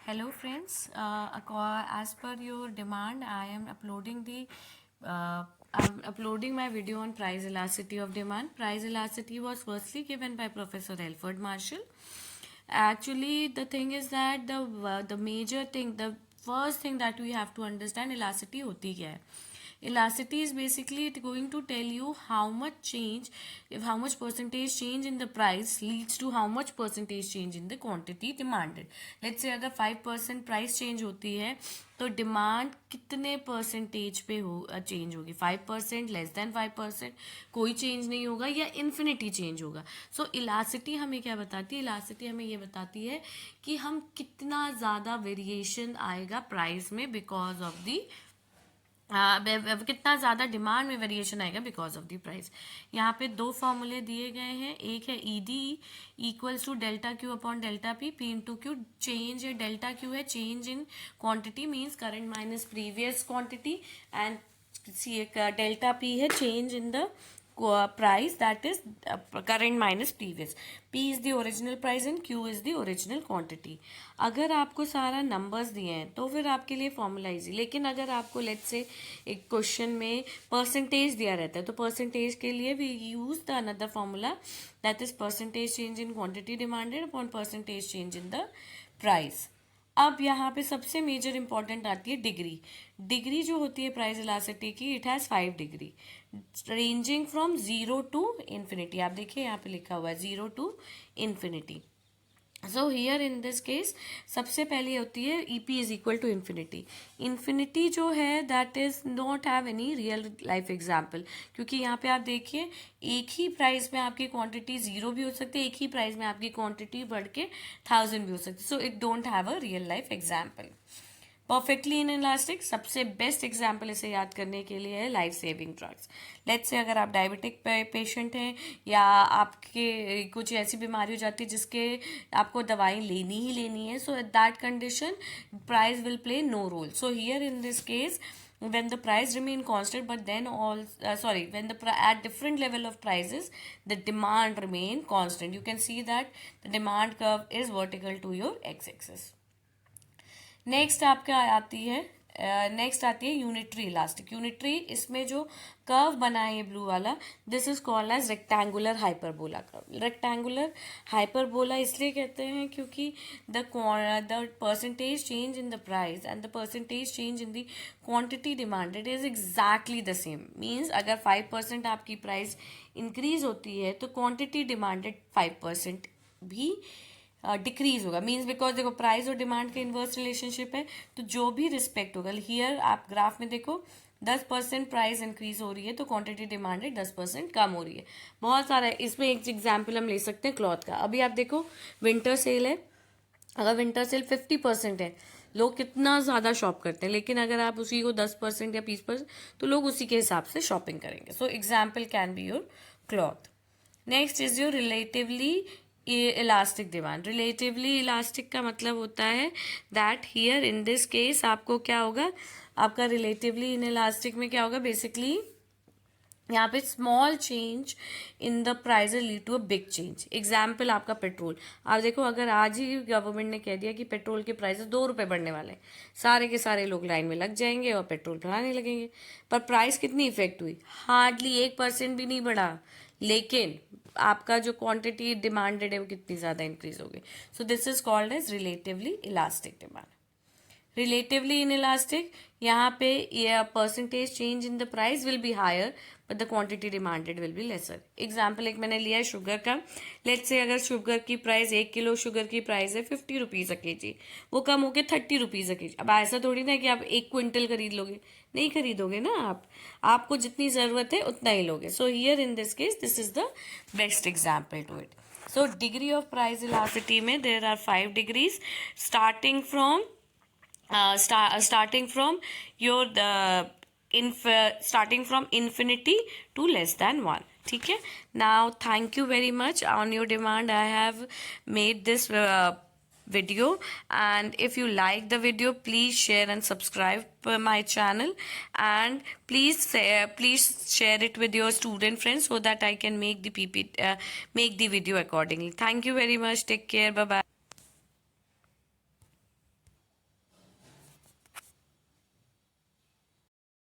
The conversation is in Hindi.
Hello friends, as per your demand, I'm uploading my video on price elasticity of demand. Price elasticity was firstly given by Professor Alfred Marshall. Actually, the thing is that the major thing, the first thing that we have to understand, elasticity होती क्या है. Elasticity is basically going to tell you how much change, if how much percentage change in the price leads to how much percentage change in the quantity demanded. Let's say अगर 5% प्राइस चेंज होती है तो डिमांड कितने परसेंटेज पे हो चेंज होगी. 5%, लेस देन 5%, कोई चेंज नहीं होगा या इन्फिनिटी चेंज होगा. सो इलासिटी हमें क्या बताती है? इलासिटी हमें ये बताती है कि हम कितना ज़्यादा वेरिएशन आएगा प्राइस में बिकॉज ऑफ दी कितना ज़्यादा डिमांड में वेरिएशन आएगा बिकॉज ऑफ द प्राइस. यहाँ पे दो फॉर्मूले दिए गए हैं. एक है E D equals to delta Q upon delta P. P into Q change है, डेल्टा क्यू है change in quantity means current minus previous quantity, and delta P है change in the price, that is current minus previous. P is the original price and Q is the original quantity. अगर आपको सारा नंबर्स दिए हैं तो फिर आपके लिए फॉर्मूला इजी. लेकिन अगर आपको लेट्स से एक क्वेश्चन में परसेंटेज दिया रहता है तो परसेंटेज के लिए we use the another formula, that is percentage change in quantity demanded upon percentage change in the price. अब यहाँ पे सबसे मेजर इंपॉर्टेंट आती है डिग्री. डिग्री जो होती है प्राइस इलास्टिसिटी की, it has 5 degree ranging from 0 to infinity. आप देखिए यहाँ पे लिखा हुआ है 0 to infinity. So here in this case सबसे पहले होती है E P is equal to infinity. Infinity जो है that is not have any real life example, क्योंकि यहाँ पे आप देखिए एक ही प्राइस में आपकी क्वांटिटी 0 भी हो सकती है, एक ही प्राइस में आपकी क्वांटिटी बढ़ के 1000 भी हो सकती है. So it don't have a real life example. Perfectly in elastic सबसे बेस्ट एग्जाम्पल इसे याद करने के लिए है life saving drugs. Let's say अगर आप डायबिटिक पेशेंट हैं या आपके कुछ ऐसी बीमारी हो जाती है जिसके आपको दवाई लेनी ही लेनी है, so at that condition price will play no role. So here in this case when the price remain constant but then when at different level of prices the demand remain constant, you can see that the demand curve is vertical to your x-axis. Next आपका आती है यूनिटरी इलास्टिक. यूनिटरी इसमें जो कर्व बना है ये ब्लू वाला, this is called as rectangular hyperbola curve. Rectangular hyperbola इसलिए कहते हैं क्योंकि the percentage change in the price and the percentage change in the quantity demanded is exactly the same. Means अगर 5% आपकी प्राइस इंक्रीज होती है तो क्वांटिटी डिमांडेड 5% भी डिक्रीज होगा. मीन्स बिकॉज देखो प्राइस और डिमांड के इन्वर्स रिलेशनशिप है, तो जो भी रिस्पेक्ट होगा. हियर आप ग्राफ में देखो 10% प्राइस इंक्रीज हो रही है तो क्वांटिटी डिमांडेड 10% कम हो रही है. बहुत सारा है. इसमें एक एग्जाम्पल हम ले सकते हैं क्लॉथ का. अभी आप देखो विंटर सेल है, अगर विंटर सेल 50% है लोग कितना ज़्यादा शॉप करते हैं, लेकिन अगर आप उसी को 10% या 20% तो लोग उसी के हिसाब से शॉपिंग करेंगे. So example can be your cloth. Next is your relatively elastic demand. Relatively elastic का मतलब होता है that here in this case आपको क्या होगा, आपका रिलेटिवली इन इलास्टिक में क्या होगा, बेसिकली यहाँ पे small change in the price lead to a big change. Example आपका पेट्रोल. आप देखो अगर आज ही गवर्नमेंट ने कह दिया कि पेट्रोल के प्राइसेस 2 रुपए बढ़ने वाले हैं, सारे के सारे लोग लाइन में लग जाएंगे और पेट्रोल भराने लगेंगे. पर प्राइस कितनी इफेक्ट हुई? हार्डली 1% भी नहीं बढ़ा, लेकिन आपका जो क्वांटिटी डिमांडेड है वो कितनी ज्यादा इंक्रीज हो गई. So this is called as relatively elastic demand. Relatively inelastic, यहाँ पे percentage change in the price will be higher but the quantity demanded will be lesser. Example एक मैंने लिया है शुगर का. लेट्स से अगर शुगर की प्राइस 1 किलो शुगर की प्राइस है 50 रुपीज अ केजी, वो कम होके 30 रुपीज अ केजी. अब ऐसा थोड़ी ना कि आप 1 क्विंटल खरीद लोगे, नहीं खरीदोगे ना आप, आपको जितनी जरूरत है उतना ही लोगे. So here in this case this is the best example to it. So degree of price elasticity में there are 5 degrees starting from starting from your starting from infinity to less than 1. ठीक है. Now thank you very much. On your demand I have made this video, and if you like the video please share and subscribe my channel, and please share it with your student friends so that I can make the make the video accordingly. Thank you very much. Take care. Bye bye.